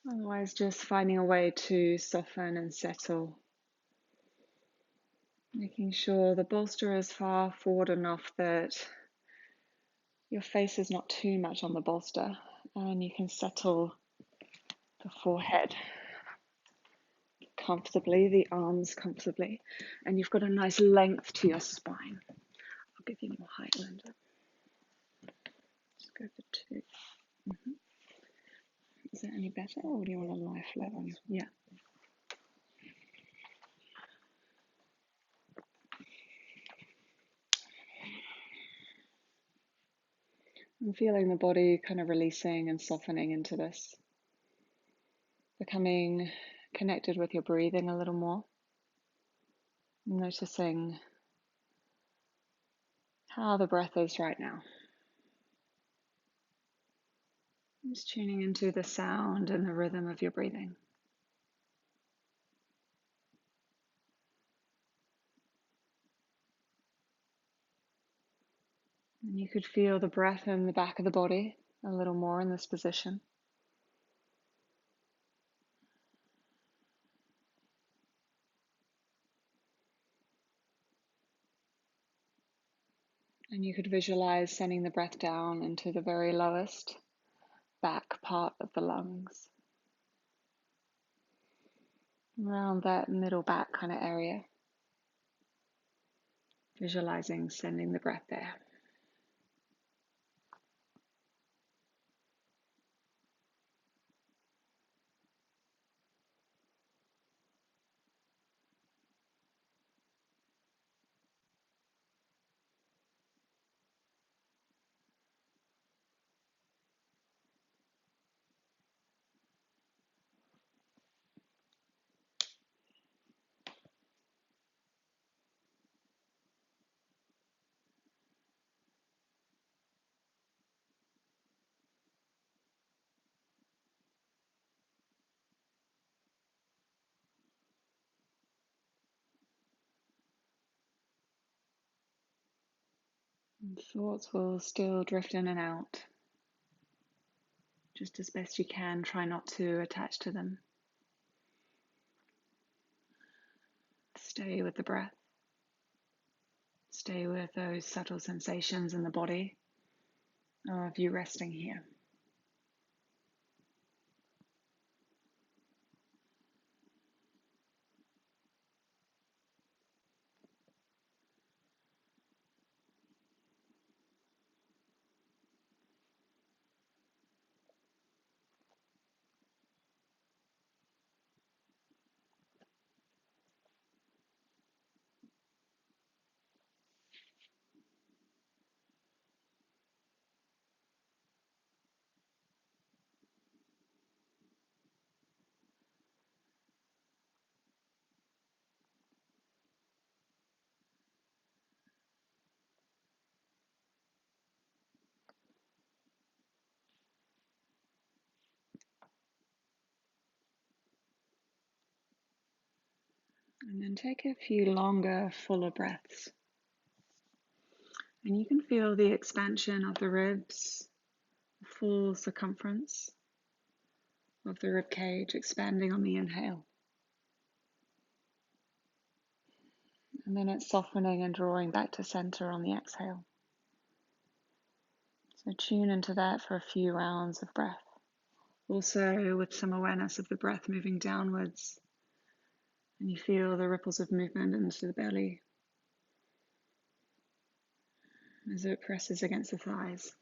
Otherwise, just finding a way to soften and settle. Making sure the bolster is far forward enough that your face is not too much on the bolster and you can settle the forehead comfortably, the arms comfortably, and you've got a nice length to your spine. I'll give you more height, Linda. Just go for 2. Is that any better, or do you want to lie flat on you? Yeah. I'm feeling the body kind of releasing and softening into this, becoming connected with your breathing a little more, noticing how the breath is right now. Just tuning into the sound and the rhythm of your breathing. And you could feel the breath in the back of the body a little more in this position. And you could visualize sending the breath down into the very lowest back part of the lungs, around that middle back kind of area. Visualizing sending the breath there. And thoughts will still drift in and out. Just as best you can, try not to attach to them. Stay with the breath. Stay with those subtle sensations in the body of you resting here. And then take a few longer, fuller breaths. And you can feel the expansion of the ribs, the full circumference of the rib cage expanding on the inhale. And then it's softening and drawing back to center on the exhale. So tune into that for a few rounds of breath. Also with some awareness of the breath moving downwards. And you feel the ripples of movement into the belly as it presses against the thighs.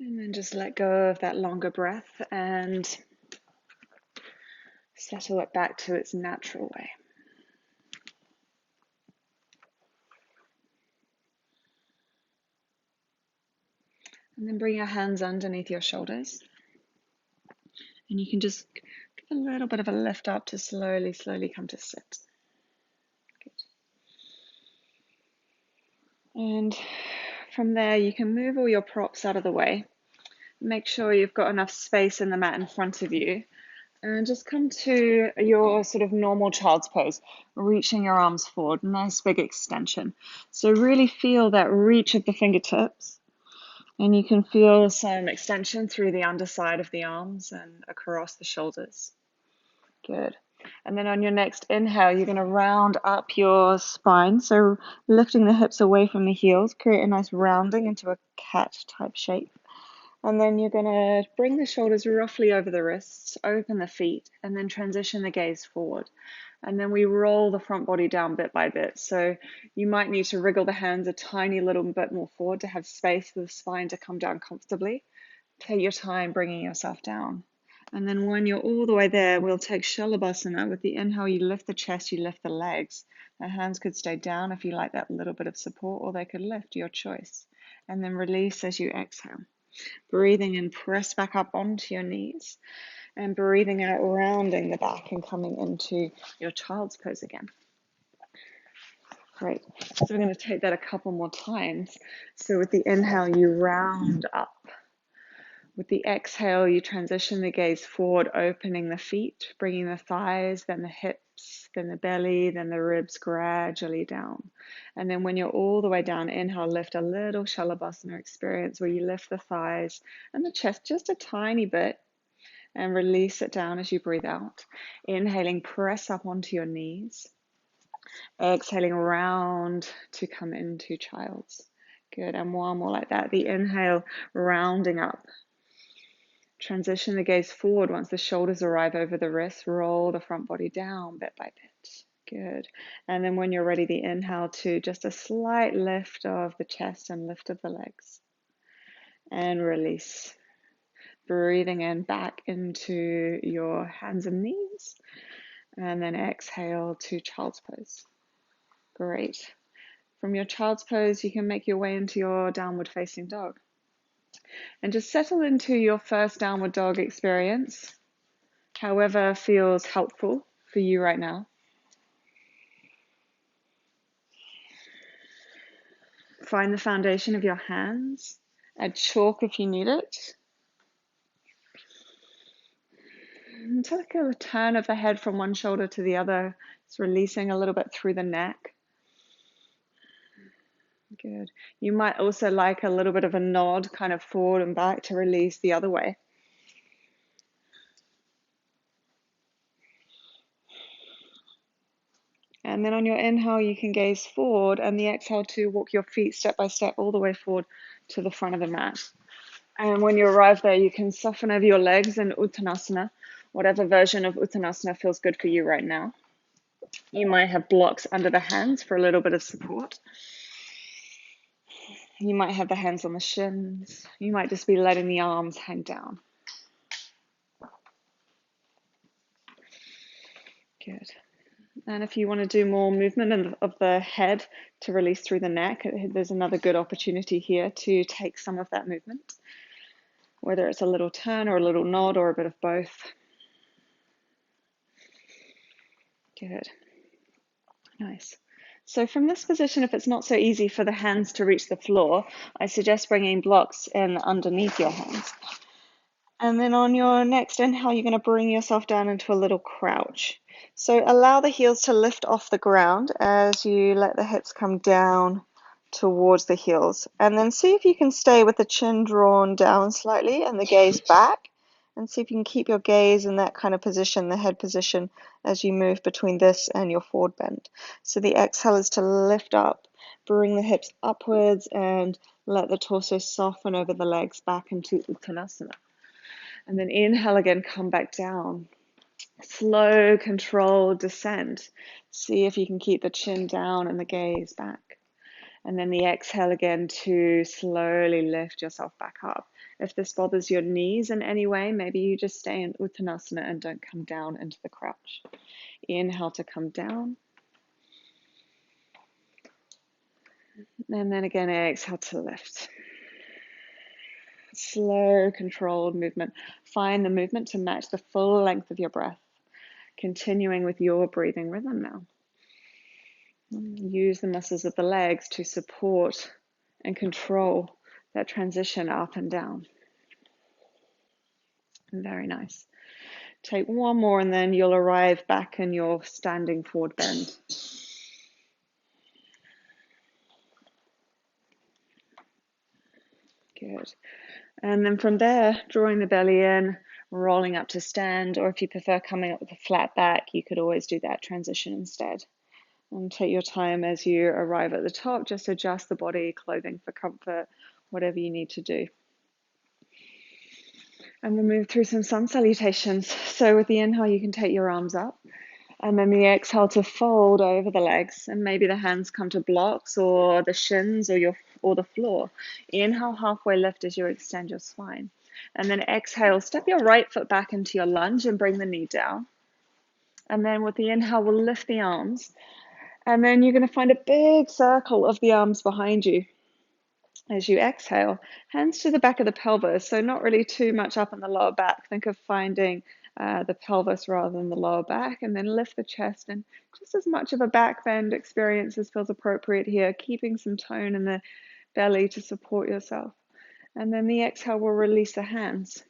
And then just let go of that longer breath and settle it back to its natural way. And then bring your hands underneath your shoulders. And you can just give a little bit of a lift up to slowly, slowly come to sit. Good. And from there, you can move all your props out of the way. Make sure you've got enough space in the mat in front of you And just come to your sort of normal child's pose, reaching your arms forward, nice big extension. So really feel that reach of the fingertips, and you can feel some extension through the underside of the arms and across the shoulders. Good. And then on your next inhale, you're going to round up your spine. So lifting the hips away from the heels, create a nice rounding into a cat type shape. And then you're going to bring the shoulders roughly over the wrists, open the feet, and then transition the gaze forward. And then we roll the front body down bit by bit. So you might need to wriggle the hands a tiny little bit more forward to have space for the spine to come down comfortably. Take your time bringing yourself down. And then when you're all the way there, we'll take Shalabhasana. With the inhale, you lift the chest, you lift the legs. The hands could stay down if you like that little bit of support, or they could lift, your choice. And then release as you exhale. Breathing in, press back up onto your knees. And breathing out, rounding the back and coming into your child's pose again. Great. So we're going to take that a couple more times. So with the inhale, you round up. With the exhale, you transition the gaze forward, opening the feet, bringing the thighs, then the hips, then the belly, then the ribs gradually down. And then when you're all the way down, inhale, lift a little Shalabhasana experience where you lift the thighs and the chest just a tiny bit and release it down as you breathe out. Inhaling, press up onto your knees. Exhaling, round to come into child's. Good, and one more like that. The inhale, rounding up. Transition the gaze forward once the shoulders arrive over the wrists. Roll the front body down bit by bit. Good. And then when you're ready, the inhale to just a slight lift of the chest and lift of the legs. And release. Breathing in back into your hands and knees. And then exhale to child's pose. Great. From your child's pose, you can make your way into your downward facing dog. And just settle into your first downward dog experience, however feels helpful for you right now. Find the foundation of your hands. Add chalk if you need it. And take a turn of the head from one shoulder to the other. It's releasing a little bit through the neck. Good. You might also like a little bit of a nod, kind of forward and back to release the other way. And then on your inhale, you can gaze forward, and the exhale to walk your feet step by step all the way forward to the front of the mat. And when you arrive there, you can soften over your legs in Uttanasana, whatever version of Uttanasana feels good for you right now. You might have blocks under the hands for a little bit of support. You might have the hands on the shins. You might just be letting the arms hang down. Good. And if you want to do more movement of the head to release through the neck, there's another good opportunity here to take some of that movement, whether it's a little turn or a little nod or a bit of both. Good. Nice. So from this position, if it's not so easy for the hands to reach the floor, I suggest bringing blocks in underneath your hands. And then on your next inhale, you're going to bring yourself down into a little crouch. So allow the heels to lift off the ground as you let the hips come down towards the heels. And then see if you can stay with the chin drawn down slightly and the gaze back. And see if you can keep your gaze in that kind of position, the head position, as you move between this and your forward bend. So the exhale is to lift up, bring the hips upwards, and let the torso soften over the legs back into Uttanasana. And then inhale again, come back down. Slow, controlled descent. See if you can keep the chin down and the gaze back. And then the exhale again to slowly lift yourself back up. If this bothers your knees in any way, maybe you just stay in Uttanasana and don't come down into the crouch. Inhale to come down. And then again, exhale to lift. Slow, controlled movement. Find the movement to match the full length of your breath. Continuing with your breathing rhythm now. Use the muscles of the legs to support and control that transition up and down. Very nice. Take one more and then you'll arrive back in your standing forward bend. Good. And then from there, drawing the belly in, rolling up to stand, or if you prefer coming up with a flat back, you could always do that transition instead. And take your time as you arrive at the top, just adjust the body, clothing for comfort, whatever you need to do. And we'll move through some sun salutations. So with the inhale, you can take your arms up. And then the exhale to fold over the legs, and maybe the hands come to blocks or the shins or the floor. Inhale, halfway lift as you extend your spine. And then exhale, step your right foot back into your lunge and bring the knee down. And then with the inhale, we'll lift the arms. And then you're going to find a big circle of the arms behind you. As you exhale, hands to the back of the pelvis, so not really too much up in the lower back. Think of finding the pelvis rather than the lower back, and then lift the chest, and just as much of a back bend experience as feels appropriate here, keeping some tone in the belly to support yourself. And then the exhale will release the hands,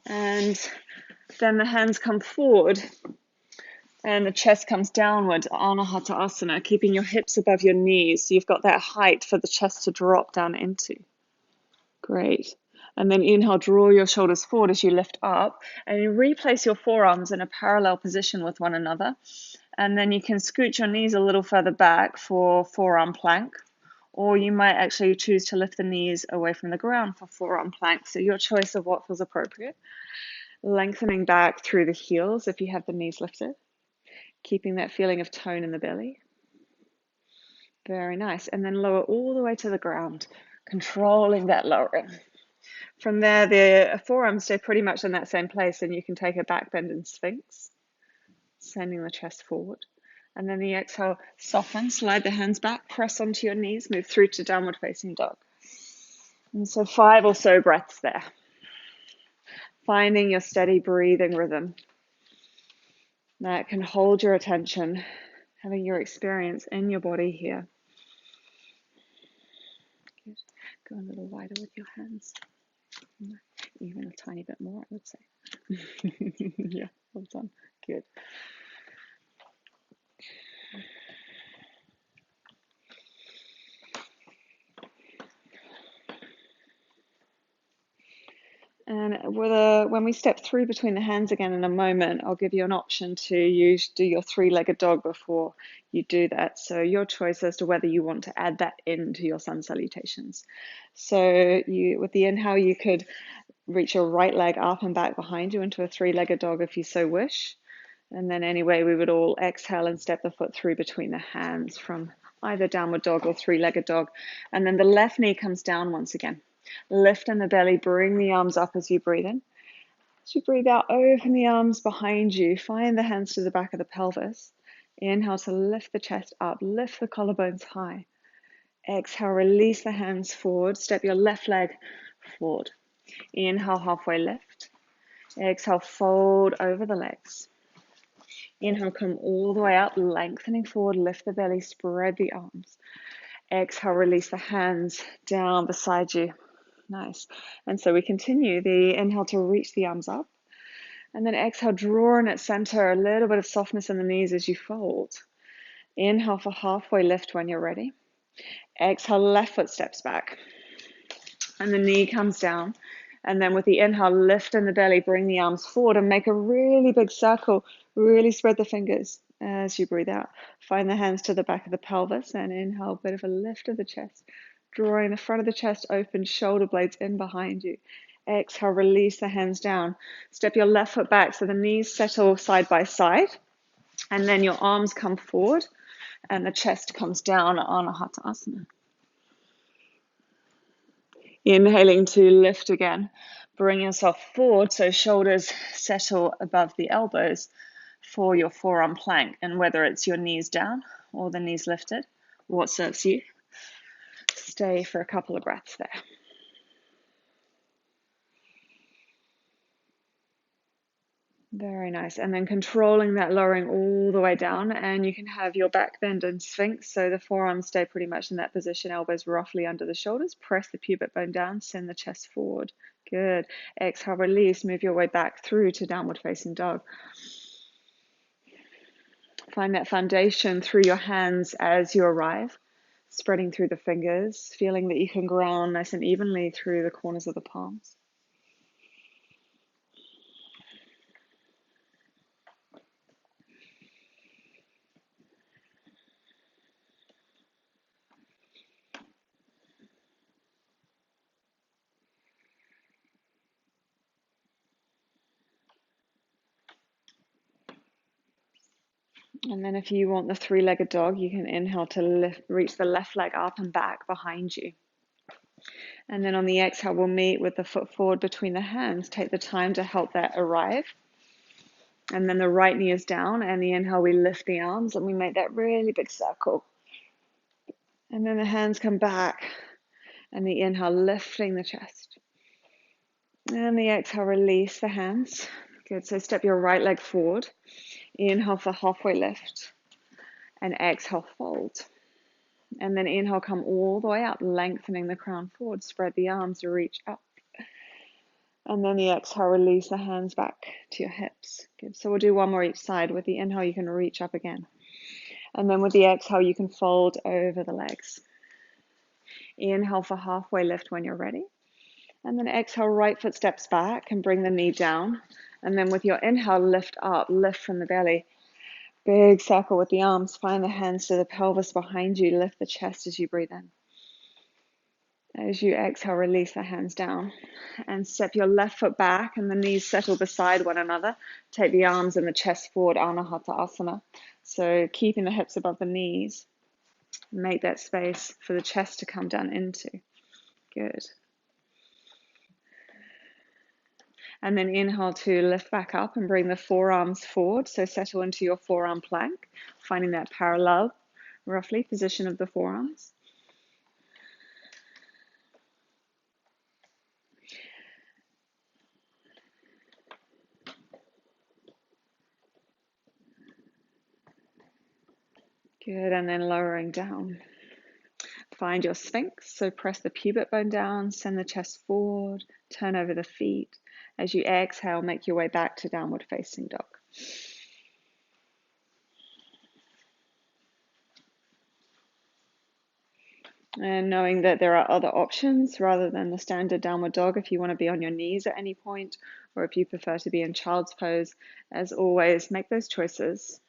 and then the hands come forward and the chest comes downward, Anahata Asana, keeping your hips above your knees so you've got that height for the chest to drop down into. Great. And then inhale, draw your shoulders forward as you lift up, and you replace your forearms in a parallel position with one another. And then you can scoot your knees a little further back for forearm plank, or you might actually choose to lift the knees away from the ground for forearm plank. So your choice of what feels appropriate. Lengthening back through the heels if you have the knees lifted, keeping that feeling of tone in the belly. Very nice. And then lower all the way to the ground, controlling that lowering. From there, the forearms stay pretty much in that same place, and you can take a back bend in Sphinx, sending the chest forward. And then the exhale, soften, slide the hands back, press onto your knees, move through to downward facing dog. And so 5 or so breaths there. Finding your steady breathing rhythm that can hold your attention, having your experience in your body here. Good. Go a little wider with your hands. Even a tiny bit more, I would say. Yeah, well done. Good. And when we step through between the hands again in a moment, I'll give you an option to do your 3-legged dog before you do that. So your choice as to whether you want to add that into your sun salutations. So with the inhale, you could reach your right leg up and back behind you into a 3-legged dog if you so wish. And then anyway, we would all exhale and step the foot through between the hands from either downward dog or 3-legged dog. And then the left knee comes down once again. Lift in the belly, bring the arms up as you breathe in. As you breathe out, open the arms behind you. Find the hands to the back of the pelvis. Inhale to lift the chest up, lift the collarbones high. Exhale, release the hands forward. Step your left leg forward. Inhale, halfway lift. Exhale, fold over the legs. Inhale, come all the way up, lengthening forward, lift the belly, spread the arms. Exhale, release the hands down beside you. Nice. And so we continue the inhale to reach the arms up. And then exhale, draw in at center, a little bit of softness in the knees as you fold. Inhale for halfway lift when you're ready. Exhale, left foot steps back. And the knee comes down. And then with the inhale, lift in the belly, bring the arms forward and make a really big circle. Really spread the fingers as you breathe out. Find the hands to the back of the pelvis and inhale, a bit of a lift of the chest. Drawing the front of the chest open, shoulder blades in behind you. Exhale, release the hands down. Step your left foot back so the knees settle side by side. And then your arms come forward and the chest comes down, Anahata Asana. Inhaling to lift again. Bring yourself forward so shoulders settle above the elbows for your forearm plank. And whether it's your knees down or the knees lifted, what serves you. Stay for a couple of breaths there. Very nice. And then controlling that, lowering all the way down, and you can have your back bend in Sphinx, so the forearms stay pretty much in that position, elbows roughly under the shoulders. Press the pubic bone down, send the chest forward. Good. Exhale, release, move your way back through to downward facing dog. Find that foundation through your hands as you arrive, spreading through the fingers, feeling that you can ground nice and evenly through the corners of the palms. And then if you want the three-legged dog, you can inhale to reach the left leg up and back behind you. And then on the exhale, we'll meet with the foot forward between the hands. Take the time to help that arrive. And then the right knee is down, and the inhale, we lift the arms and we make that really big circle. And then the hands come back, and the inhale, lifting the chest. And the exhale, release the hands. Good, so step your right leg forward. Inhale for halfway lift, and exhale, fold. And then inhale, come all the way up, lengthening the crown forward. Spread the arms to reach up. And then the exhale, release the hands back to your hips. Good. So we'll do one more each side. With the inhale, you can reach up again. And then with the exhale, you can fold over the legs. Inhale for halfway lift when you're ready. And then exhale, right foot steps back and bring the knee down. And then with your inhale, lift up, lift from the belly. Big circle with the arms. Find the hands to the pelvis behind you. Lift the chest as you breathe in. As you exhale, release the hands down and step your left foot back and the knees settle beside one another. Take the arms and the chest forward, Anahata Asana. So keeping the hips above the knees. Make that space for the chest to come down into. Good. And then inhale to lift back up and bring the forearms forward. So settle into your forearm plank, finding that parallel, roughly, position of the forearms. Good, and then lowering down. Find your Sphinx, so press the pubic bone down, send the chest forward, turn over the feet. As you exhale, make your way back to downward facing dog. And knowing that there are other options rather than the standard downward dog, if you want to be on your knees at any point, or if you prefer to be in child's pose, as always, make those choices.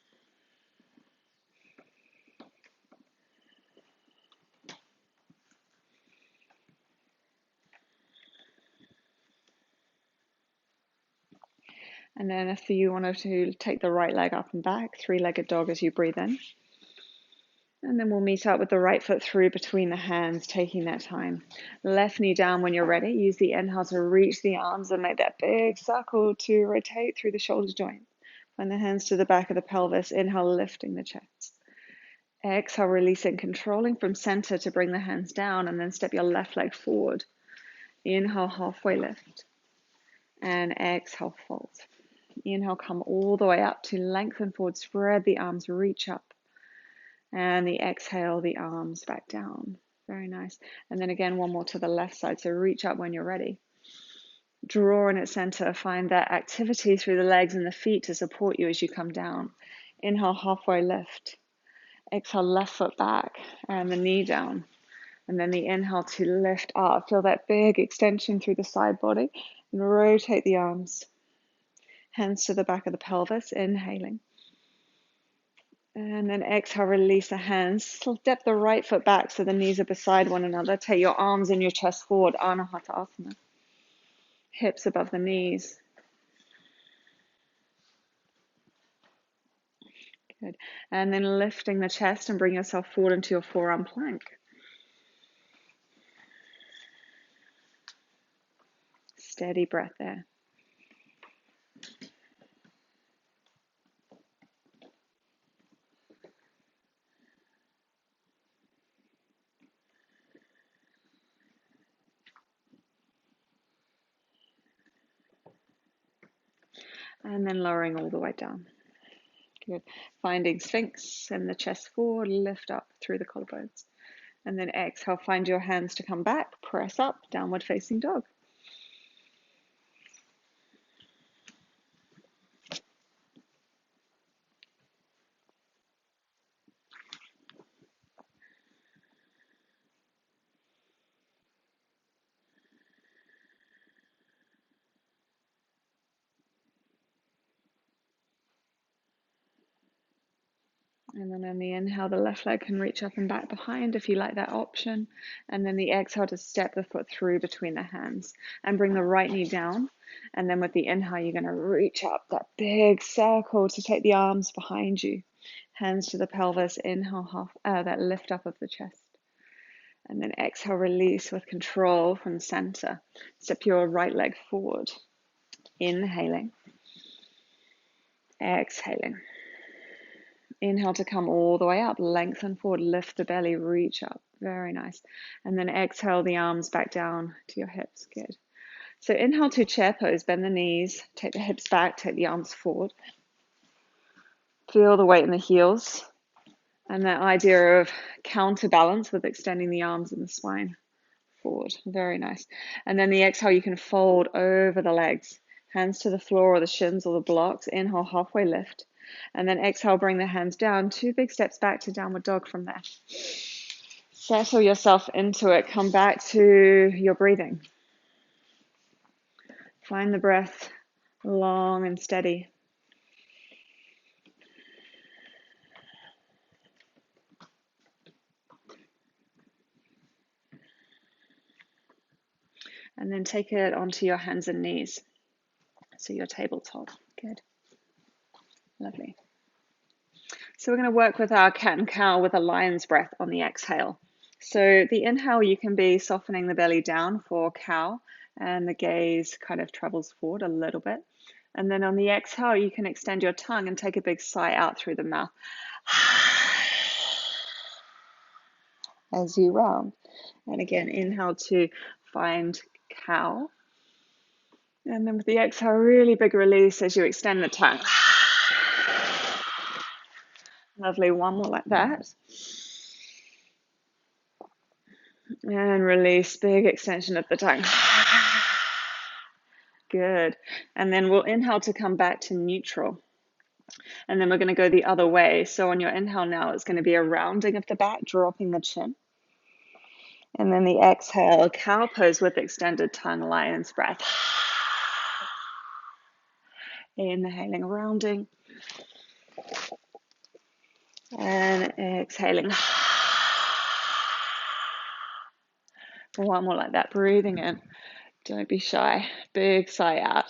And then if you wanted to take the right leg up and back, three-legged dog as you breathe in. And then we'll meet up with the right foot through between the hands, taking that time. Left knee down when you're ready. Use the inhale to reach the arms and make that big circle to rotate through the shoulder joint. Find the hands to the back of the pelvis. Inhale, lifting the chest. Exhale, releasing, controlling from center to bring the hands down, and then step your left leg forward. Inhale, halfway lift. And exhale, fold. Inhale, come all the way up to lengthen forward, spread the arms, reach up. And the exhale, the arms back down. Very nice. And then again, one more to the left side. So reach up when you're ready. Draw in at center. Find that activity through the legs and the feet to support you as you come down. Inhale, halfway lift. Exhale, left foot back and the knee down. And then the inhale to lift up. Feel that big extension through the side body. And rotate the arms. Hands to the back of the pelvis. Inhaling. And then exhale, release the hands. Step the right foot back so the knees are beside one another. Take your arms and your chest forward, Anahata Asana. Hips above the knees. Good. And then lifting the chest and bring yourself forward into your forearm plank. Steady breath there. And then lowering all the way down. Good. Finding Sphinx and the chest forward, lift up through the collarbones. And then exhale, find your hands to come back, press up, downward facing dog. And then on the inhale, the left leg can reach up and back behind if you like that option. And then the exhale to step the foot through between the hands and bring the right knee down. And then with the inhale, you're going to reach up that big circle to take the arms behind you. Hands to the pelvis, inhale, that lift up of the chest. And then exhale, release with control from center. Step your right leg forward. Inhaling. Exhaling. Inhale to come all the way up, lengthen forward, lift the belly, reach up. Very nice. And then exhale the arms back down to your hips. Good. So inhale to chair pose, bend the knees, take the hips back, take the arms forward. Feel the weight in the heels. And that idea of counterbalance with extending the arms and the spine forward. Very nice. And then the exhale, you can fold over the legs. Hands to the floor or the shins or the blocks. Inhale, halfway lift. And then exhale, bring the hands down. 2 big steps back to downward dog from there. Settle yourself into it. Come back to your breathing. Find the breath long and steady. And then take it onto your hands and knees. So your tabletop. Good. Lovely. So we're going to work with our cat and cow with a lion's breath on the exhale. So the inhale, you can be softening the belly down for cow, and the gaze kind of travels forward a little bit. And then on the exhale, you can extend your tongue and take a big sigh out through the mouth as you round. And again, inhale to find cow. And then with the exhale, really big release as you extend the tongue. Lovely, one more like that. And release, big extension of the tongue. Good. And then we'll inhale to come back to neutral. And then we're going to go the other way. So on your inhale now, it's going to be a rounding of the back, dropping the chin. And then the exhale, cow pose with extended tongue, lion's breath. Inhaling, rounding. And exhaling. One more like that, breathing in. Don't be shy. Big sigh out.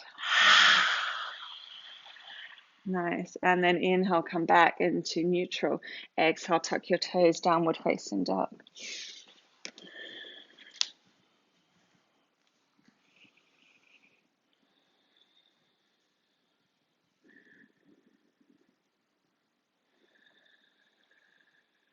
Nice. And then inhale, come back into neutral. Exhale, tuck your toes, downward facing dog.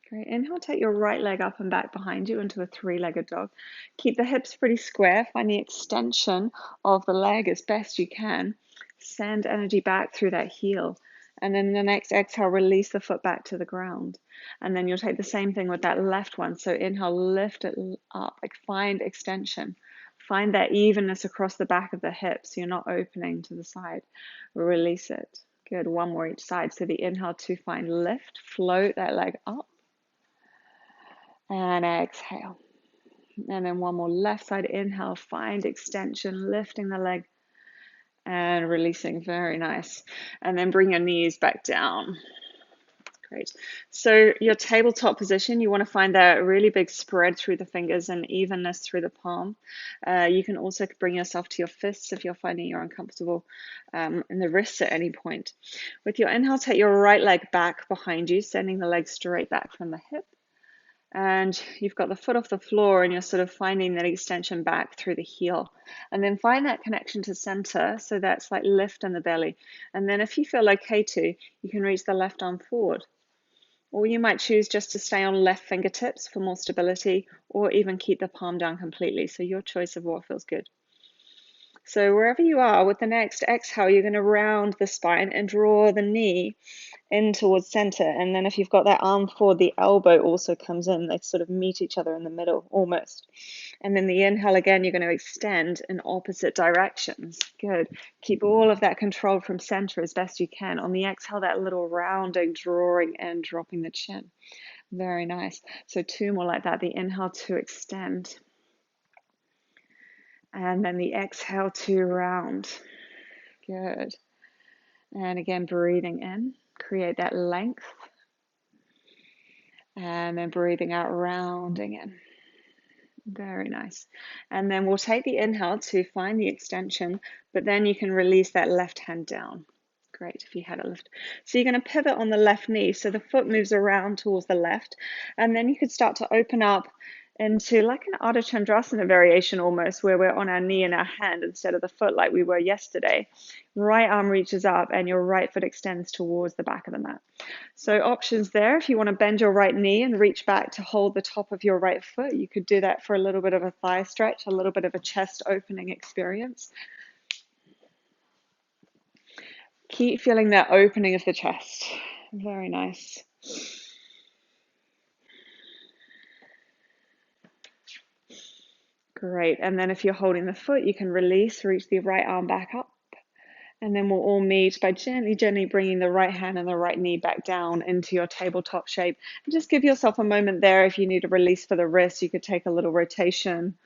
Great. Inhale, take your right leg up and back behind you into a 3-legged dog. Keep the hips pretty square. Find the extension of the leg as best you can. Send energy back through that heel. And then the next exhale, release the foot back to the ground. And then you'll take the same thing with that left one. So inhale, lift it up, like find extension. Find that evenness across the back of the hips. You're not opening to the side. Release it. Good. One more each side. So the inhale to find lift, float that leg up. And exhale. And then one more left side inhale, find extension, lifting the leg and releasing. Very nice. And then bring your knees back down. Great. So your tabletop position, you want to find that really big spread through the fingers and evenness through the palm. You can also bring yourself to your fists if you're finding you're uncomfortable in the wrists at any point. With your inhale, take your right leg back behind you, sending the leg straight back from the hip. And you've got the foot off the floor and you're sort of finding that extension back through the heel. And then find that connection to center. So that's like lift in the belly. And then if you feel okay to, you can reach the left arm forward. Or you might choose just to stay on left fingertips for more stability, or even keep the palm down completely. So your choice of what feels good. So wherever you are, with the next exhale, you're going to round the spine and draw the knee in towards center. And then if you've got that arm forward, the elbow also comes in. They sort of meet each other in the middle, almost. And then the inhale again, you're going to extend in opposite directions. Good. Keep all of that control from center as best you can. On the exhale, that little rounding, drawing and dropping the chin. Very nice. So 2 more like that. The inhale to extend. And then the exhale to round. Good. And again, breathing in, create that length. And then breathing out, rounding in. Very nice. And then we'll take the inhale to find the extension, but then you can release that left hand down. Great if you had a lift. So you're going to pivot on the left knee. So the foot moves around towards the left. And then you could start to open up into like an Ardha Chandrasana variation almost, where we're on our knee and our hand instead of the foot like we were yesterday. Right arm reaches up and your right foot extends towards the back of the mat. So options there. If you want to bend your right knee and reach back to hold the top of your right foot, you could do that for a little bit of a thigh stretch, a little bit of a chest opening experience. Keep feeling that opening of the chest. Very nice. Great. And then if you're holding the foot, you can release, reach the right arm back up. And then we'll all meet by gently bringing the right hand and the right knee back down into your tabletop shape. And just give yourself a moment there. If you need a release for the wrist, you could take a little rotation.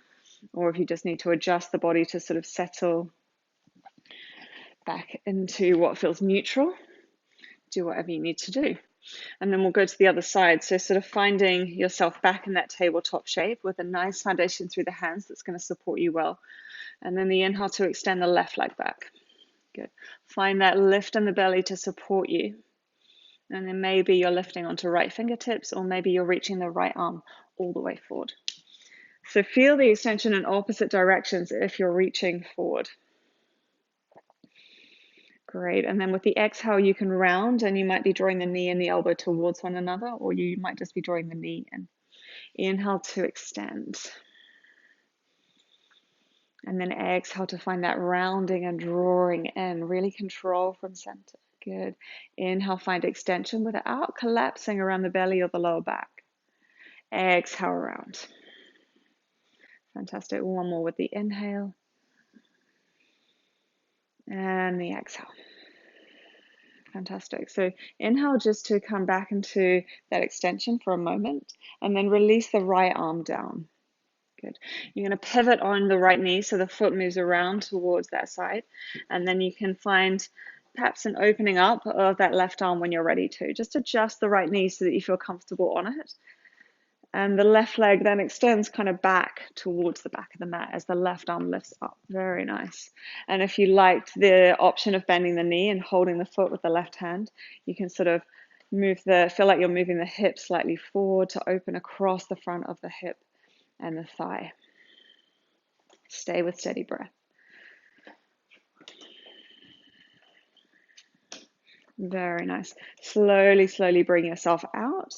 Or if you just need to adjust the body to sort of settle back into what feels neutral, do whatever you need to do. And then we'll go to the other side. So sort of finding yourself back in that tabletop shape with a nice foundation through the hands that's going to support you well. And then the inhale to extend the left leg back. Good. Find that lift in the belly to support you. And then maybe you're lifting onto right fingertips, or maybe you're reaching the right arm all the way forward. So feel the extension in opposite directions if you're reaching forward. Great. And then with the exhale, you can round, and you might be drawing the knee and the elbow towards one another, or you might just be drawing the knee in. Inhale to extend. And then exhale to find that rounding and drawing in. Really control from center. Good. Inhale, find extension without collapsing around the belly or the lower back. Exhale, round. Fantastic. One more with the inhale. And the exhale. Fantastic. So inhale just to come back into that extension for a moment, and then release the right arm down. Good. You're going to pivot on the right knee so the foot moves around towards that side, and then you can find perhaps an opening up of that left arm when you're ready to. Just adjust the right knee so that you feel comfortable on it. And the left leg then extends kind of back towards the back of the mat as the left arm lifts up. Very nice. And if you liked the option of bending the knee and holding the foot with the left hand, you can sort of feel like you're moving the hip slightly forward to open across the front of the hip and the thigh. Stay with steady breath. Very nice. Slowly bring yourself out.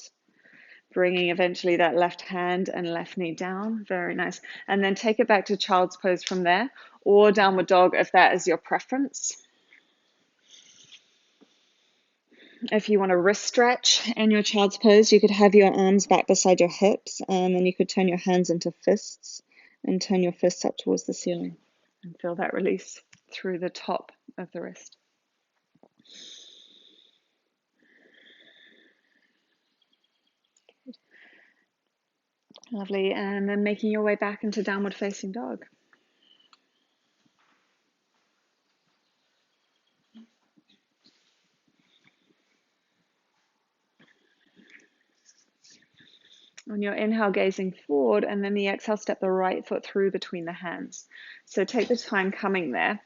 Bringing eventually that left hand and left knee down. Very nice. And then take it back to child's pose from there, or downward dog if that is your preference. If you want a wrist stretch in your child's pose, you could have your arms back beside your hips, and then you could turn your hands into fists and turn your fists up towards the ceiling. And feel that release through the top of the wrist. Lovely. And then making your way back into downward facing dog. On your inhale, gazing forward, and then the exhale, step the right foot through between the hands. So take the time coming there.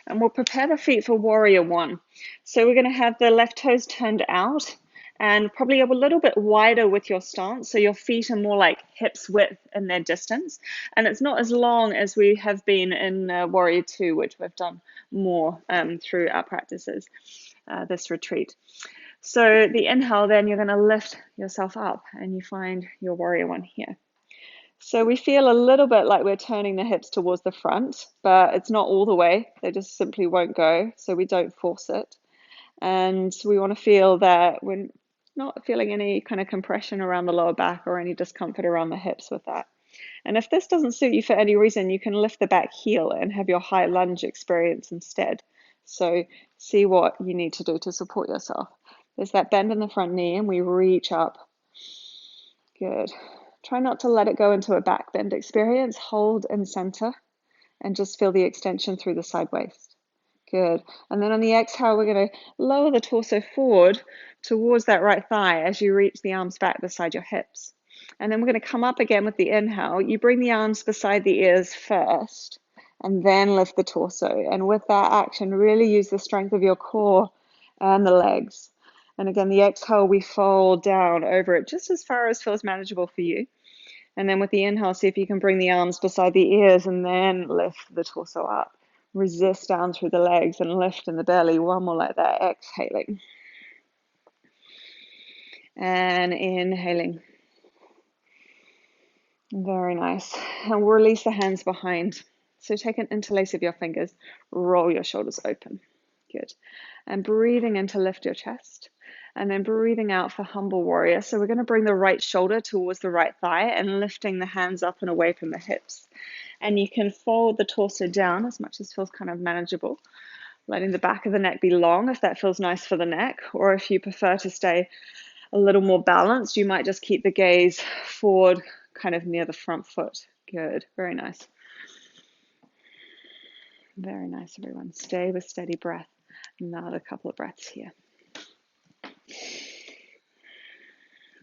And we'll prepare the feet for warrior one. So we're going to have the left toes turned out and probably a little bit wider with your stance. So your feet are more like hips width in their distance. And it's not as long as we have been in warrior two, which we've done more through our practices this retreat. So the inhale, then you're going to lift yourself up and you find your warrior one here. So we feel a little bit like we're turning the hips towards the front, but it's not all the way. They just simply won't go, so we don't force it. And we want to feel that we're not feeling any kind of compression around the lower back or any discomfort around the hips with that. And if this doesn't suit you for any reason, you can lift the back heel and have your high lunge experience instead. So see what you need to do to support yourself. There's that bend in the front knee and we reach up. Good. Try not to let it go into a back bend experience. Hold in center and just feel the extension through the side waist. Good. And then on the exhale, we're going to lower the torso forward towards that right thigh as you reach the arms back beside your hips. And then we're going to come up again with the inhale. You bring the arms beside the ears first and then lift the torso. And with that action, really use the strength of your core and the legs. And again, the exhale, we fold down over it just as far as feels manageable for you. And then with the inhale, see if you can bring the arms beside the ears and then lift the torso up. Resist down through the legs and lift in the belly. One more like that, exhaling. And inhaling. Very nice. And we'll release the hands behind. So take an interlace of your fingers, roll your shoulders open. Good. And breathing in to lift your chest. And then breathing out for humble warrior. So we're going to bring the right shoulder towards the right thigh and lifting the hands up and away from the hips. And you can fold the torso down as much as feels kind of manageable, letting the back of the neck be long if that feels nice for the neck, or if you prefer to stay a little more balanced, you might just keep the gaze forward, kind of near the front foot. Good, very nice. Very nice, everyone. Stay with steady breath. Another couple of breaths here.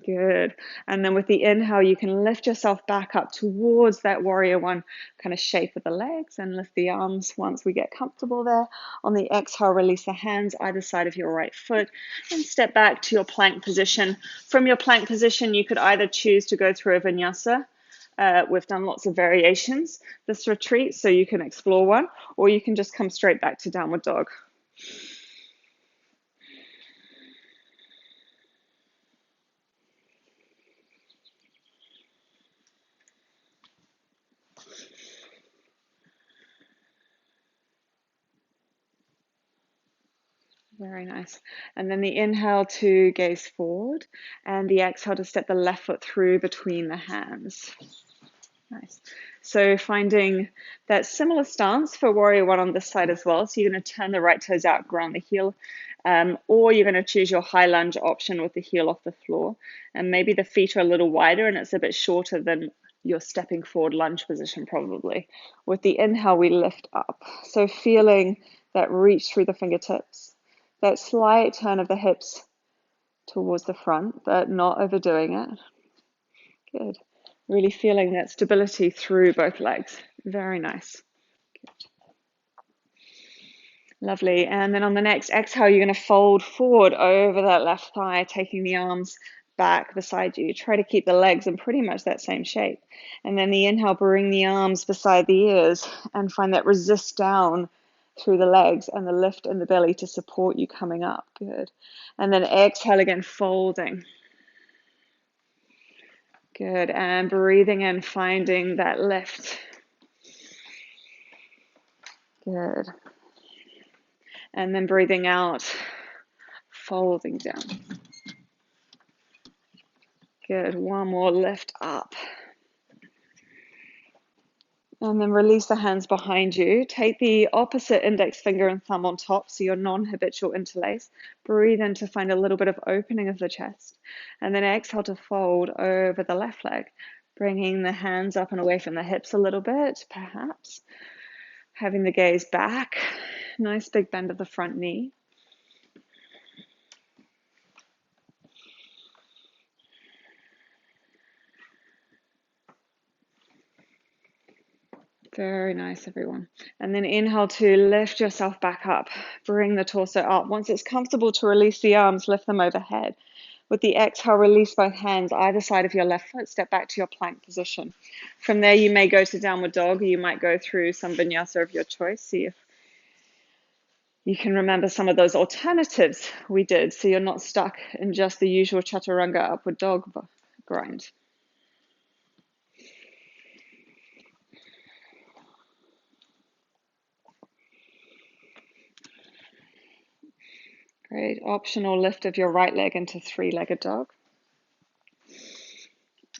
Good. And then with the inhale, you can lift yourself back up towards that warrior one kind of shape with the legs and lift the arms once we get comfortable there. On the exhale, release the hands either side of your right foot and step back to your plank position. From your plank position, you could either choose to go through a vinyasa. We've done lots of variations this retreat, so you can explore one, or you can just come straight back to downward dog. Very nice. And then the inhale to gaze forward and the exhale to step the left foot through between the hands. Nice. So finding that similar stance for warrior one on this side as well. So you're going to turn the right toes out, ground the heel, or you're going to choose your high lunge option with the heel off the floor. And maybe the feet are a little wider and it's a bit shorter than your stepping forward lunge position probably. With the inhale, we lift up. So feeling that reach through the fingertips. That slight turn of the hips towards the front, but not overdoing it. Good. Really feeling that stability through both legs. Very nice. Good. Lovely. And then on the next exhale, you're going to fold forward over that left thigh, taking the arms back beside you. Try to keep the legs in pretty much that same shape. And then the inhale, bring the arms beside the ears and find that resist down through the legs and the lift in the belly to support you coming up. Good. And then exhale again, folding. Good. And breathing in, finding that lift. Good. And then breathing out, folding down. Good. One more lift up. And then release the hands behind you. Take the opposite index finger and thumb on top, so your non-habitual interlace. Breathe in to find a little bit of opening of the chest. And then exhale to fold over the left leg, bringing the hands up and away from the hips a little bit, perhaps. Having the gaze back. Nice big bend of the front knee. Very nice, everyone. And then inhale to lift yourself back up. Bring the torso up. Once it's comfortable to release the arms, lift them overhead. With the exhale, release both hands either side of your left foot. Step back to your plank position. From there, you may go to downward dog, or you might go through some vinyasa of your choice. See if you can remember some of those alternatives we did, so you're not stuck in just the usual chaturanga upward dog grind. Great. Optional lift of your right leg into three-legged dog.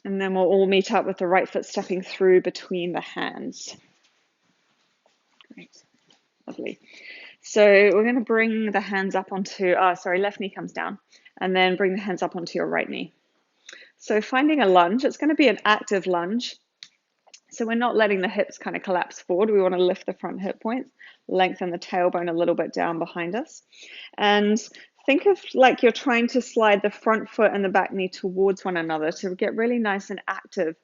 And then we'll all meet up with the right foot stepping through between the hands. Great. Lovely. So we're going to bring the hands up onto, left knee comes down, and then bring the hands up onto your right knee. So finding a lunge, it's going to be an active lunge. So we're not letting the hips kind of collapse forward. We want to lift the front hip points, lengthen the tailbone a little bit down behind us. And think of like you're trying to slide the front foot and the back knee towards one another to get really nice and active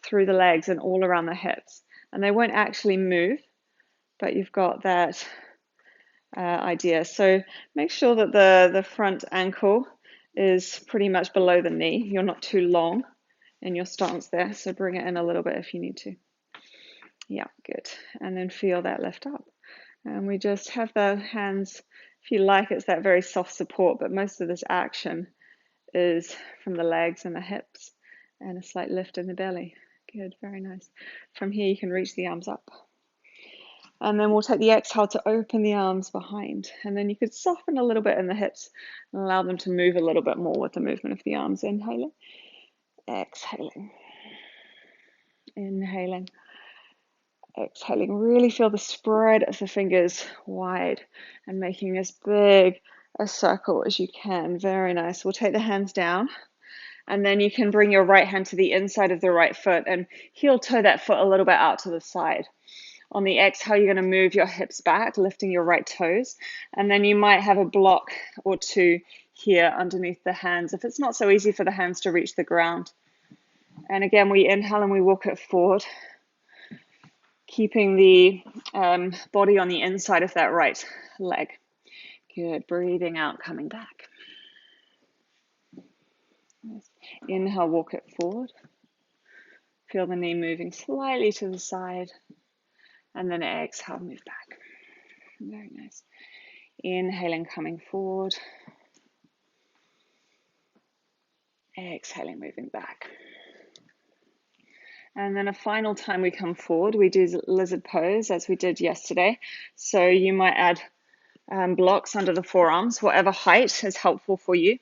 through the legs and all around the hips. And they won't actually move, but you've got that idea. So make sure that the front ankle is pretty much below the knee. You're not too long in your stance there, so bring it in a little bit if you need to. Yeah, good. And then feel that lift up. And we just have the hands, if you like, it's that very soft support, but most of this action is from the legs and the hips and a slight lift in the belly. Good, very nice. From here, you can reach the arms up. And then we'll take the exhale to open the arms behind. And then you could soften a little bit in the hips and allow them to move a little bit more with the movement of the arms. Inhaling, exhaling, inhaling, exhaling. Really feel the spread of the fingers wide and making as big a circle as you can. Very nice. We'll take the hands down. And then you can bring your right hand to the inside of the right foot and heel toe that foot a little bit out to the side. On the exhale, you're going to move your hips back, lifting your right toes. And then you might have a block or two here underneath the hands if it's not so easy for the hands to reach the ground. And again, we inhale and we walk it forward, keeping the body on the inside of that right leg. Good. Breathing out, coming back. Inhale, walk it forward. Feel the knee moving slightly to the side. And then exhale, move back. Very nice. Inhaling, coming forward. Exhaling, moving back. And then a final time we come forward, we do lizard pose as we did yesterday. So you might add blocks under the forearms, whatever height is helpful for you.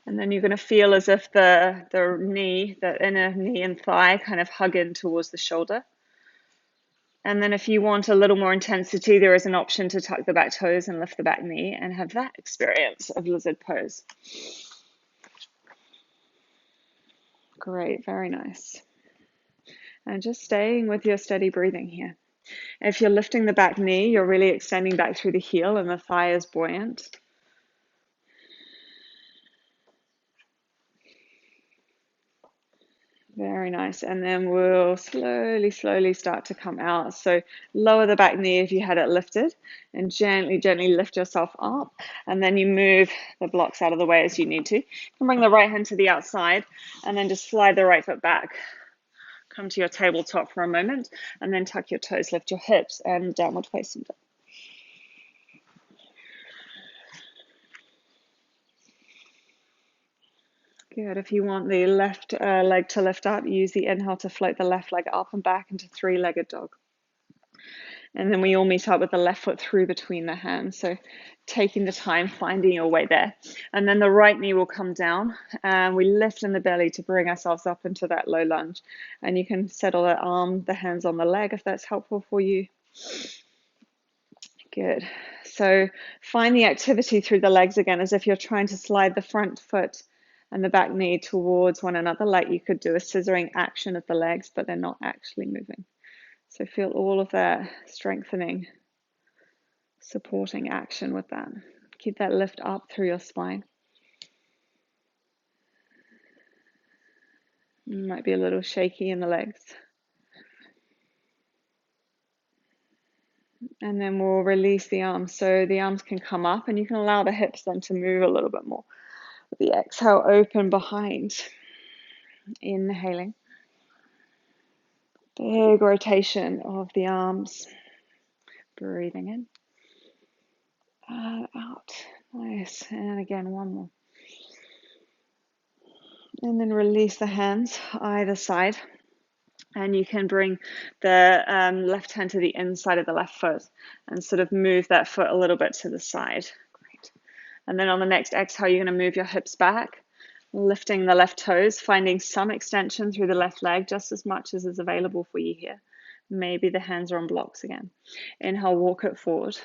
And then you're going to feel as if the knee, the inner knee and thigh kind of hug in towards the shoulder. And then if you want a little more intensity, there is an option to tuck the back toes and lift the back knee and have that experience of lizard pose. Great, very nice. And just staying with your steady breathing here. If you're lifting the back knee, you're really extending back through the heel and the thigh is buoyant. Very nice. And then we'll slowly, slowly start to come out. So lower the back knee if you had it lifted and gently, gently lift yourself up. And then you move the blocks out of the way as you need to. You can bring the right hand to the outside and then just slide the right foot back. Come to your tabletop for a moment and then tuck your toes, lift your hips and downward facing dog. Good. If you want the left leg to lift up, use the inhale to float the left leg up and back into three-legged dog. And then we all meet up with the left foot through between the hands. So taking the time, finding your way there. And then the right knee will come down and we lift in the belly to bring ourselves up into that low lunge. And you can settle the arm, the hands on the leg if that's helpful for you. Good. So find the activity through the legs again as if you're trying to slide the front foot and the back knee towards one another, like you could do a scissoring action of the legs, but they're not actually moving. So feel all of that strengthening, supporting action with that. Keep that lift up through your spine. You might be a little shaky in the legs. And then we'll release the arms. So the arms can come up and you can allow the hips then to move a little bit more. With the exhale, open behind. Inhaling. Big rotation of the arms. Breathing in. Out. Nice. And again, one more. And then release the hands either side. And you can bring the left hand to the inside of the left foot and sort of move that foot a little bit to the side. Great. And then on the next exhale, you're going to move your hips back, lifting the left toes, finding some extension through the left leg, just as much as is available for you here. Maybe the hands are on blocks again. Inhale, walk it forward.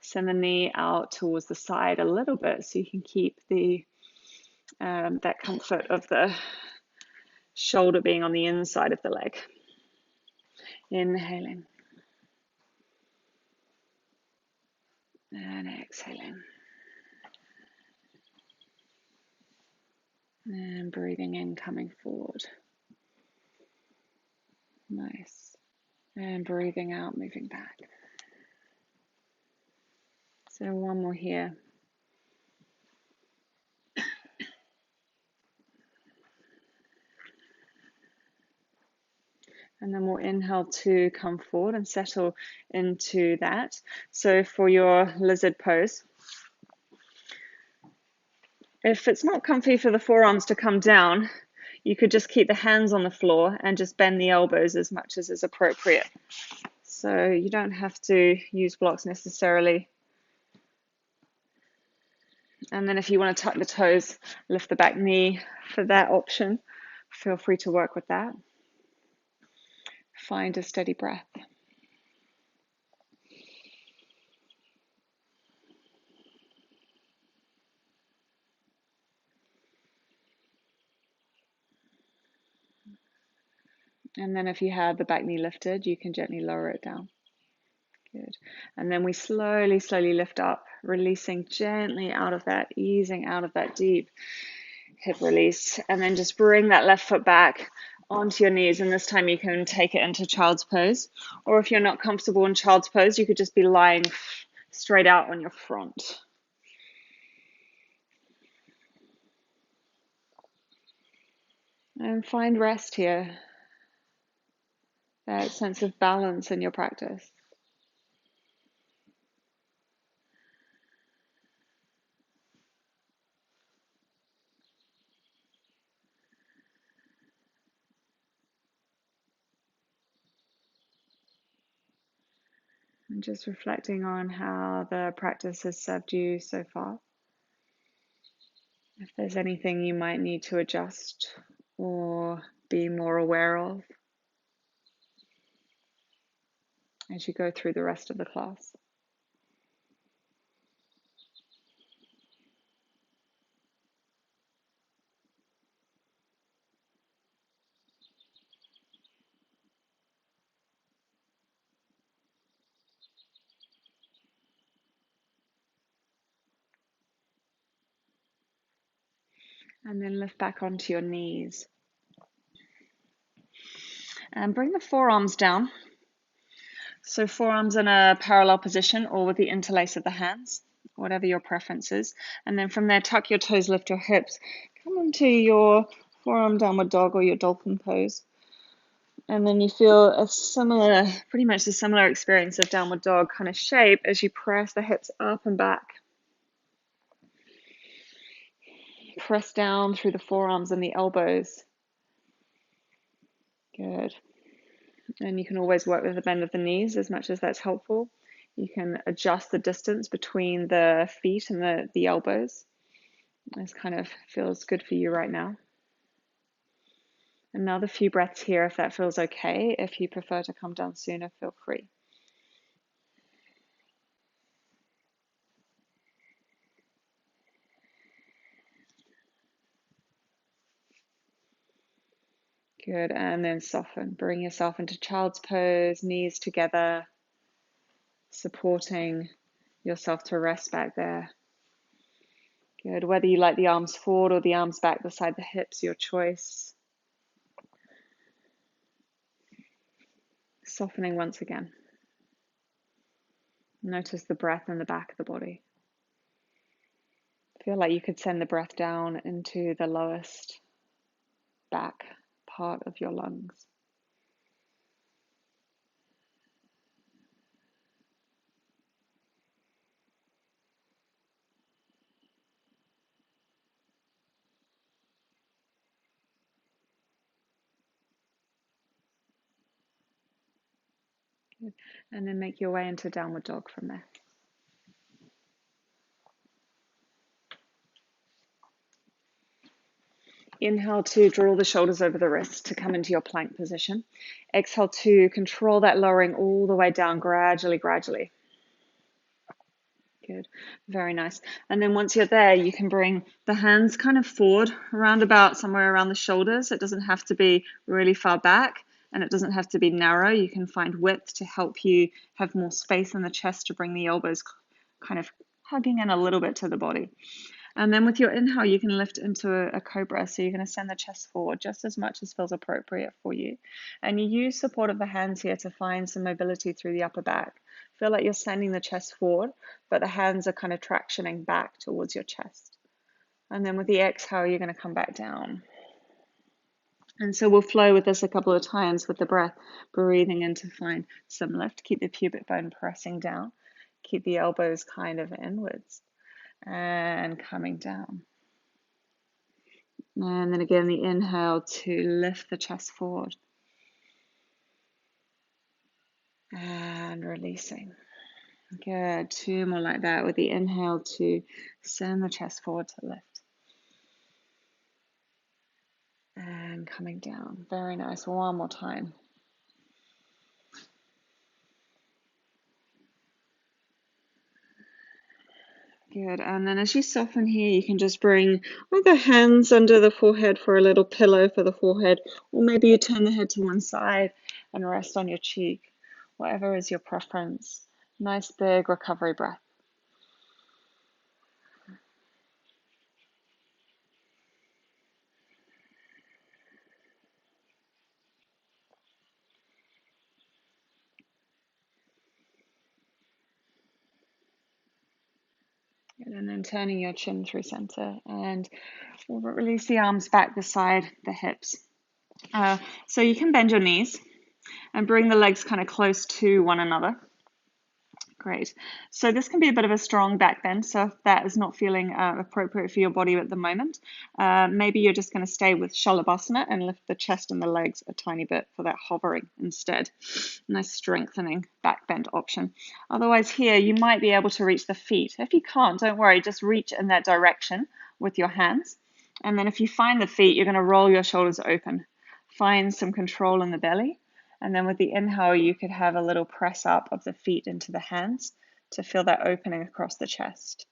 Send the knee out towards the side a little bit so you can keep the that comfort of the shoulder being on the inside of the leg. Inhaling. And exhaling. And breathing in, coming forward. Nice. And breathing out, moving back. So one more here. And then we'll inhale to come forward and settle into that. So for your lizard pose, if it's not comfy for the forearms to come down, you could just keep the hands on the floor and just bend the elbows as much as is appropriate. So you don't have to use blocks necessarily. And then if you want to tuck the toes, lift the back knee for that option. Feel free to work with that. Find a steady breath. And then if you have the back knee lifted, you can gently lower it down. Good. And then we slowly, slowly lift up, releasing gently out of that, easing out of that deep hip release. And then just bring that left foot back onto your knees. And this time you can take it into child's pose. Or if you're not comfortable in child's pose, you could just be lying straight out on your front. And find rest here. That sense of balance in your practice. And just reflecting on how the practice has served you so far. If there's anything you might need to adjust or be more aware of as you go through the rest of the class. And then lift back onto your knees. And bring the forearms down. So forearms in a parallel position or with the interlace of the hands, whatever your preference is. And then from there, tuck your toes, lift your hips. Come into your forearm downward dog or your dolphin pose. And then you feel a similar, pretty much a similar experience of downward dog kind of shape as you press the hips up and back. Press down through the forearms and the elbows. Good. And you can always work with the bend of the knees as much as that's helpful. You can adjust the distance between the feet and the elbows. This kind of feels good for you right now. Another few breaths here if that feels okay. If you prefer to come down sooner, feel free. Good, and then soften. Bring yourself into child's pose, knees together, supporting yourself to rest back there. Good, whether you like the arms forward or the arms back beside the hips, your choice. Softening once again. Notice the breath in the back of the body. Feel like you could send the breath down into the lowest back part of your lungs. And then make your way into downward dog from there. Inhale to draw the shoulders over the wrists to come into your plank position. Exhale to control that lowering all the way down gradually, gradually. Good, very nice. And then once you're there, you can bring the hands kind of forward, around about somewhere around the shoulders. It doesn't have to be really far back, and it doesn't have to be narrow. You can find width to help you have more space in the chest to bring the elbows kind of hugging in a little bit to the body. And then with your inhale, you can lift into a cobra. So you're going to send the chest forward just as much as feels appropriate for you. And you use support of the hands here to find some mobility through the upper back. Feel like you're sending the chest forward, but the hands are kind of tractioning back towards your chest. And then with the exhale, you're going to come back down. And so we'll flow with this a couple of times with the breath, breathing in to find some lift. Keep the pubic bone pressing down. Keep the elbows kind of inwards. And coming down. And then again, the inhale to lift the chest forward. And releasing. Good. 2 more like that with the inhale to send the chest forward to lift. And coming down. Very nice. 1 more time. Good. And then as you soften here, you can just bring either hands under the forehead for a little pillow for the forehead, or maybe you turn the head to one side and rest on your cheek, whatever is your preference. Nice big recovery breath. And then turning your chin through center, and we'll release the arms back beside the hips. So you can bend your knees and bring the legs kind of close to one another. Great. So this can be a bit of a strong back bend. So if that is not feeling appropriate for your body at the moment, maybe you're just going to stay with Shalabhasana and lift the chest and the legs a tiny bit for that hovering instead. Nice strengthening back bend option. Otherwise here, you might be able to reach the feet. If you can't, don't worry, just reach in that direction with your hands. And then if you find the feet, you're going to roll your shoulders open. Find some control in the belly. And then with the inhale, you could have a little press up of the feet into the hands to feel that opening across the chest.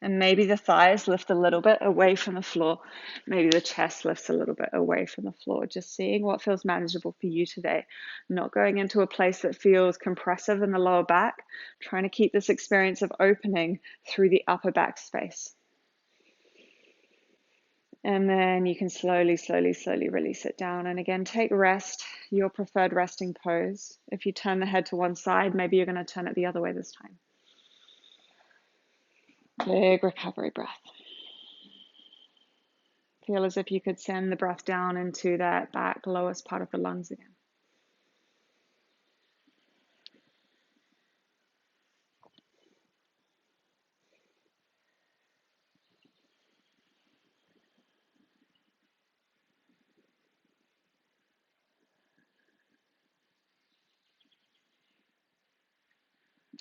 And maybe the thighs lift a little bit away from the floor. Maybe the chest lifts a little bit away from the floor. Just seeing what feels manageable for you today. Not going into a place that feels compressive in the lower back. Trying to keep this experience of opening through the upper back space. And then you can slowly, slowly, slowly release it down. And again, take rest, your preferred resting pose. If you turn the head to one side, maybe you're going to turn it the other way this time. Big recovery breath. Feel as if you could send the breath down into that back lowest part of the lungs again.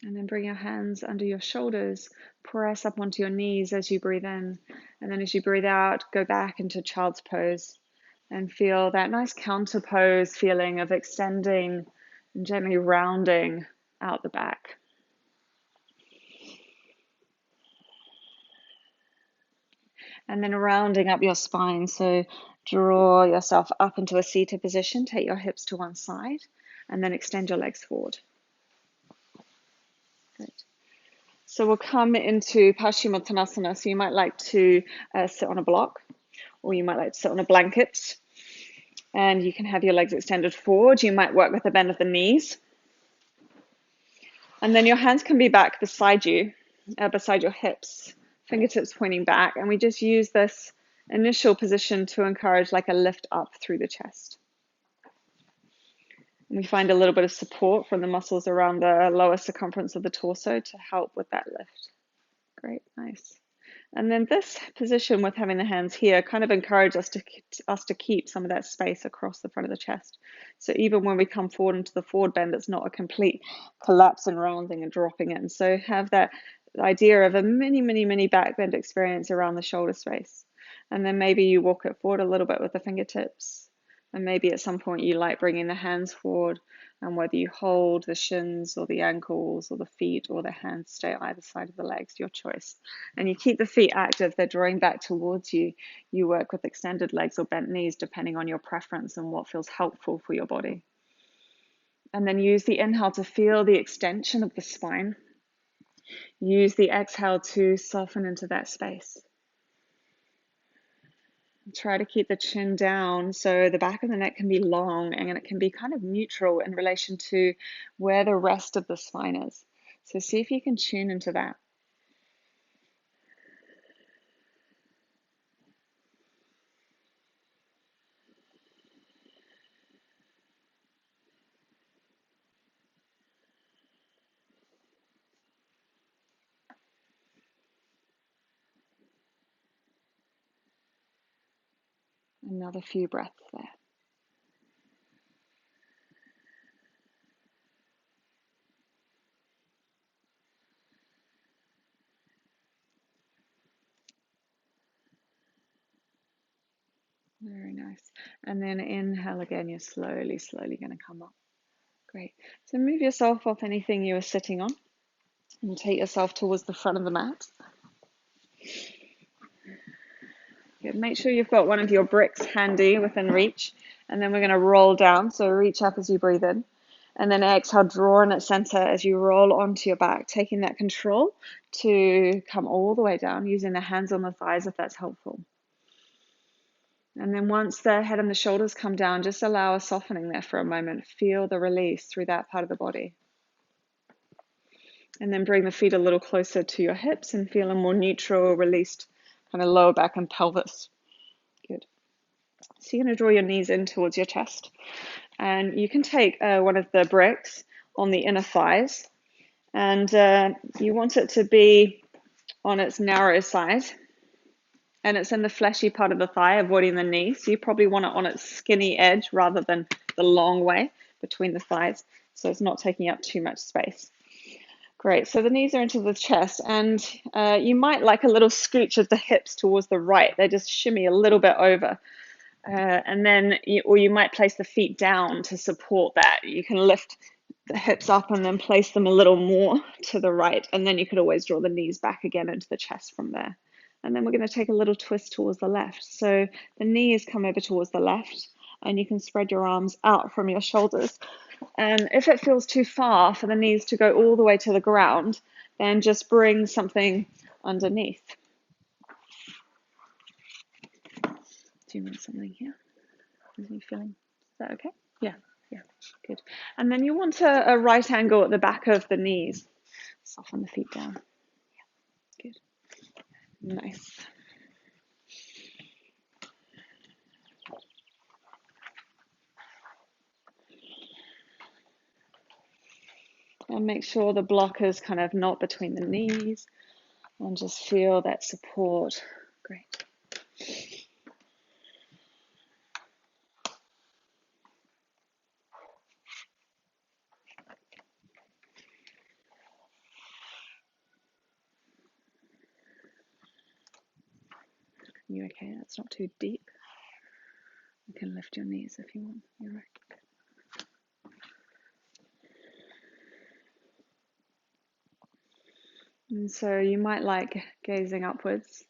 And then bring your hands under your shoulders, press up onto your knees as you breathe in. And then as you breathe out, go back into child's pose and feel that nice counter pose feeling of extending and gently rounding out the back. And then rounding up your spine. So draw yourself up into a seated position, take your hips to one side, and then extend your legs forward. Good. So we'll come into Paschimottanasana. So you might like to sit on a block, or you might like to sit on a blanket, and you can have your legs extended forward. You might work with a bend of the knees. And then your hands can be back beside you, beside your hips, fingertips pointing back. And we just use this initial position to encourage like a lift up through the chest. And we find a little bit of support from the muscles around the lower circumference of the torso to help with that lift. Great, nice. And then this position with having the hands here kind of encourages us to keep some of that space across the front of the chest. So even when we come forward into the forward bend, it's not a complete collapse and rounding and dropping in. So have that idea of a mini back bend experience around the shoulder space. And then maybe you walk it forward a little bit with the fingertips. And maybe at some point you like bringing the hands forward, and whether you hold the shins or the ankles or the feet or the hands stay either side of the legs, your choice. And you keep the feet active, they're drawing back towards you. You work with extended legs or bent knees depending on your preference and what feels helpful for your body. And then use the inhale to feel the extension of the spine. Use the exhale to soften into that space. Try to keep the chin down so the back of the neck can be long and it can be kind of neutral in relation to where the rest of the spine is. So see if you can tune into that. Another few breaths there. Very nice. And then inhale again, you're slowly going to come up. Great. So move yourself off anything you were sitting on and take yourself towards the front of the mat. Good. Make sure you've got one of your bricks handy within reach. And then we're going to roll down. So reach up as you breathe in. And then exhale, draw in at center as you roll onto your back, taking that control to come all the way down, using the hands on the thighs if that's helpful. And then once the head and the shoulders come down, just allow a softening there for a moment. Feel the release through that part of the body. And then bring the feet a little closer to your hips and feel a more neutral, released kind of lower back and pelvis. Good. So you're going to draw your knees in towards your chest. And you can take one of the bricks on the inner thighs. And you want it to be on its narrow side. And it's in the fleshy part of the thigh, avoiding the knee. So you probably want it on its skinny edge rather than the long way between the thighs. So it's not taking up too much space. Great, so the knees are into the chest, and you might like a little scooch of the hips towards the right. They just shimmy a little bit over. And then, you might place the feet down to support that. You can lift the hips up and then place them a little more to the right. And then you could always draw the knees back again into the chest from there. And then we're going to take a little twist towards the left. So the knees come over towards the left, and you can spread your arms out from your shoulders. And if it feels too far for the knees to go all the way to the ground, then just bring something underneath. Do you want something here? Is you feeling? Is that okay? Yeah, good. And then you want a right angle at the back of the knees. Soften the feet down. Yeah, good. Nice. And make sure the block is kind of not between the knees, and just feel that support. Great. You okay? That's not too deep. You can lift your knees if you want. You're right. And so you might like gazing upwards.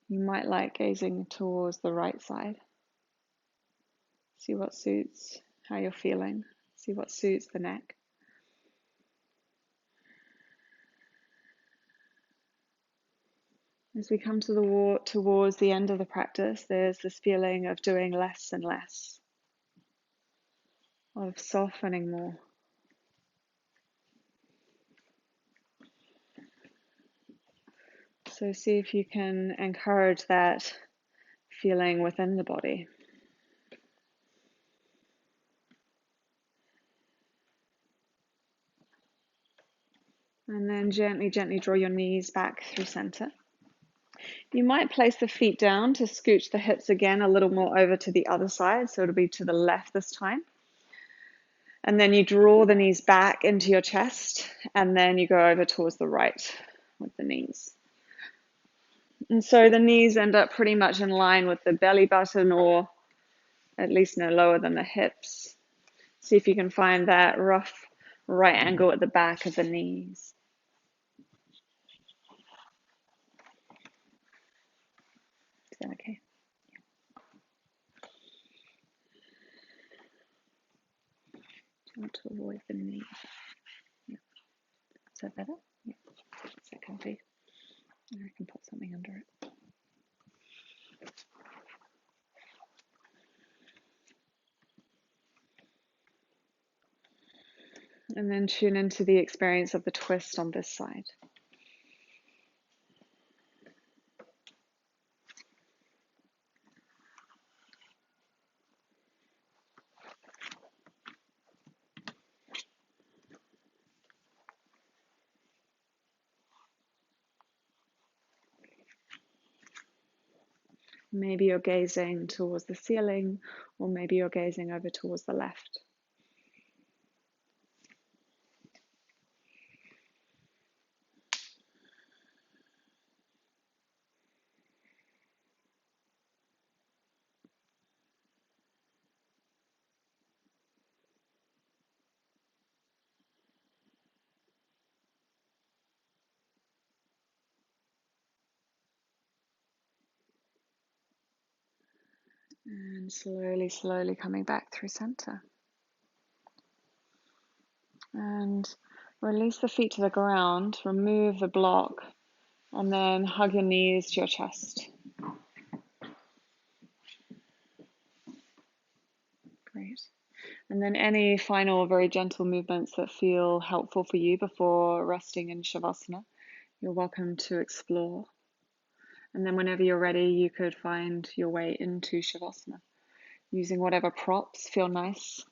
You might like gazing towards the right side. See what suits how you're feeling. See what suits the neck. As we come to towards the end of the practice, there's this feeling of doing less and less, of softening more. So see if you can encourage that feeling within the body. And then gently draw your knees back through center. You might place the feet down to scooch the hips again a little more over to the other side, so it'll be to the left this time. And then you draw the knees back into your chest, and then you go over towards the right with the knees. And so the knees end up pretty much in line with the belly button, or at least no lower than the hips. See if you can find that rough right angle at the back of the knees. Is that okay? Do you want to avoid the knee? Yeah. Is that better? Yeah. Is that comfy? I can put something under it. And then tune into the experience of the twist on this side. Maybe you're gazing towards the ceiling, or maybe you're gazing over towards the left. And slowly, slowly coming back through center. And release the feet to the ground, remove the block, and then hug your knees to your chest. Great. And then any final very gentle movements that feel helpful for you before resting in Shavasana, you're welcome to explore. And then whenever you're ready, you could find your way into Shavasana, using whatever props feel nice.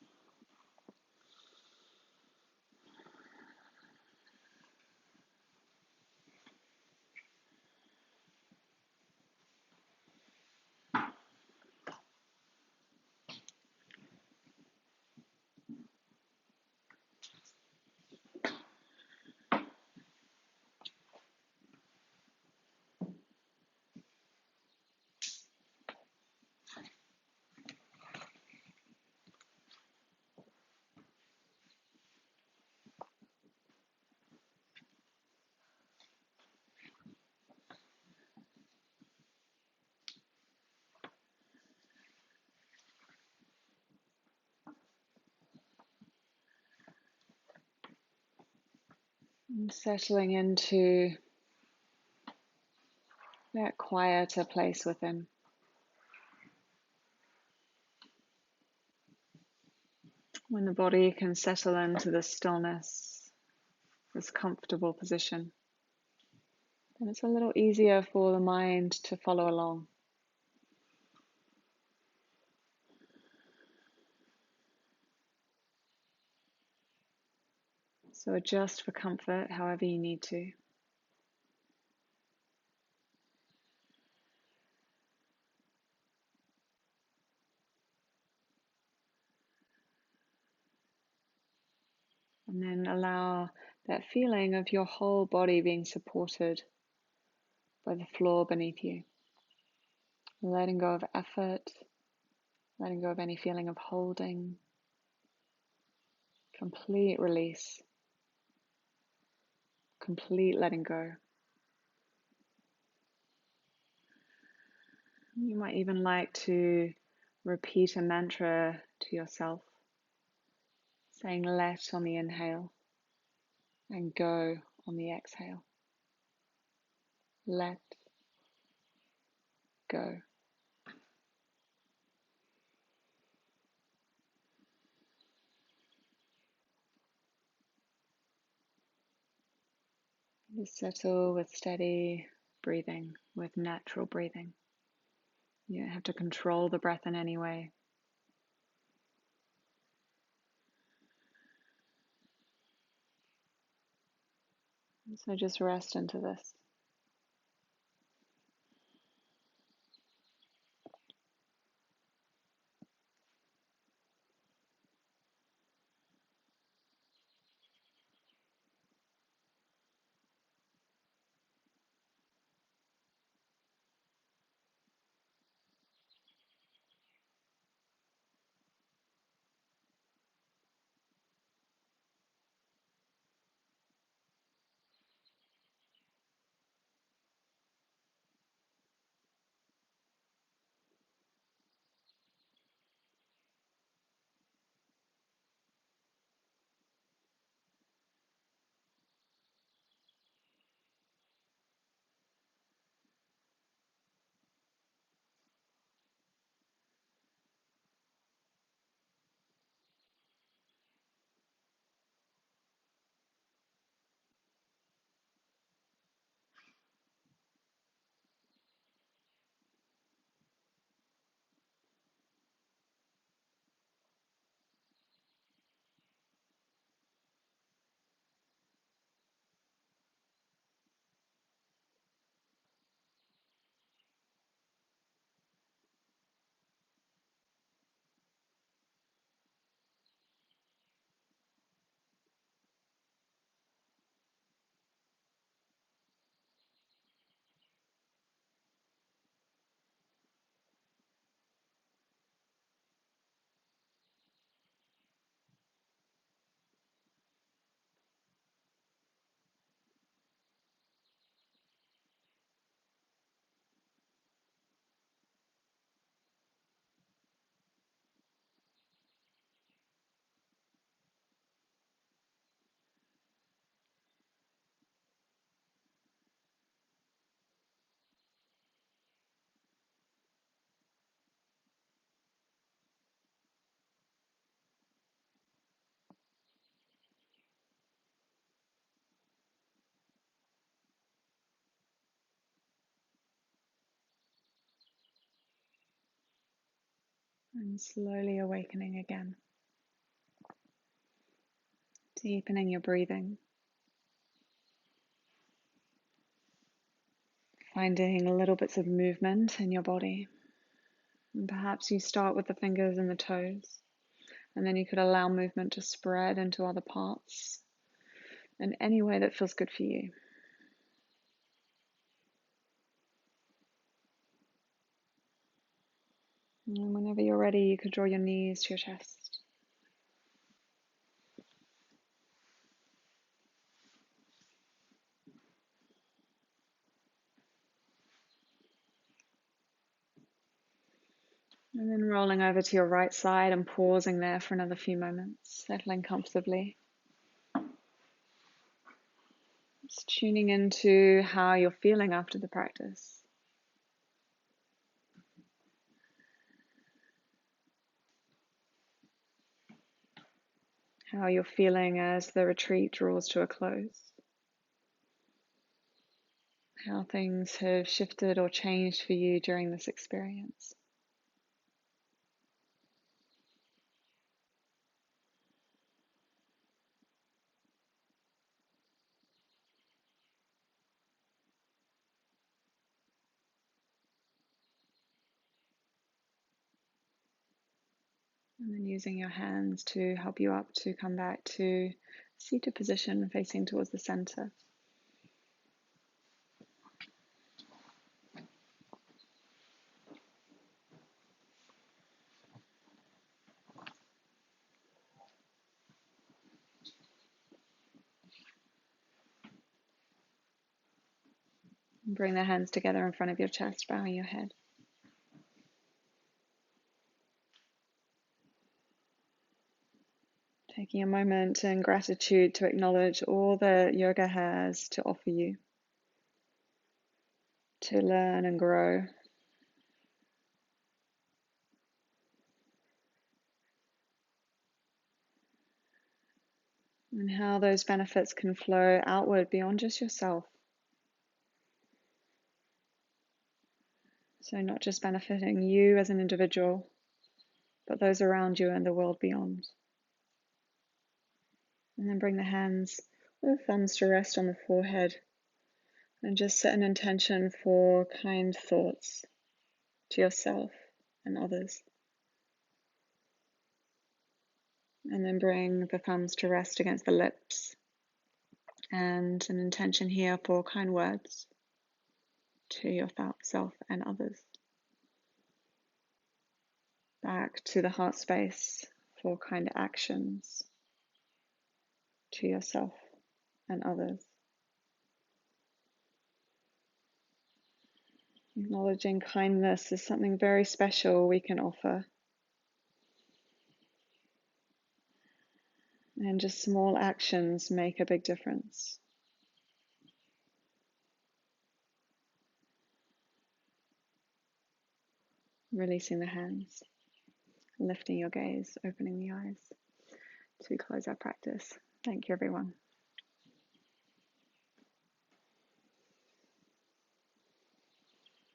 And settling into that quieter place within. When the body can settle into the stillness, this comfortable position, then it's a little easier for the mind to follow along. So adjust for comfort however you need to. And then allow that feeling of your whole body being supported by the floor beneath you. Letting go of effort, letting go of any feeling of holding, complete release, complete letting go. You might even like to repeat a mantra to yourself, saying let on the inhale and go on the exhale. Let go. Just settle with steady breathing, with natural breathing. You don't have to control the breath in any way. So just rest into this. And slowly awakening again. Deepening your breathing. Finding little bits of movement in your body. And perhaps you start with the fingers and the toes, and then you could allow movement to spread into other parts in any way that feels good for you. And whenever you're ready, you could draw your knees to your chest. And then rolling over to your right side and pausing there for another few moments, settling comfortably. Just tuning into how you're feeling after the practice. How you're feeling as the retreat draws to a close. How things have shifted or changed for you during this experience. And then using your hands to help you up to come back to seated position facing towards the center. Bring the hands together in front of your chest, bowing your head. Taking a moment in gratitude to acknowledge all that yoga has to offer you, to learn and grow. And how those benefits can flow outward beyond just yourself. So not just benefiting you as an individual, but those around you and the world beyond. And then bring the hands with the thumbs to rest on the forehead and just set an intention for kind thoughts to yourself and others. And then bring the thumbs to rest against the lips and an intention here for kind words to yourself and others. Back to the heart space for kind actions to yourself and others. Acknowledging kindness is something very special we can offer. And just small actions make a big difference. Releasing the hands, lifting your gaze, opening the eyes to close our practice. Thank you, everyone.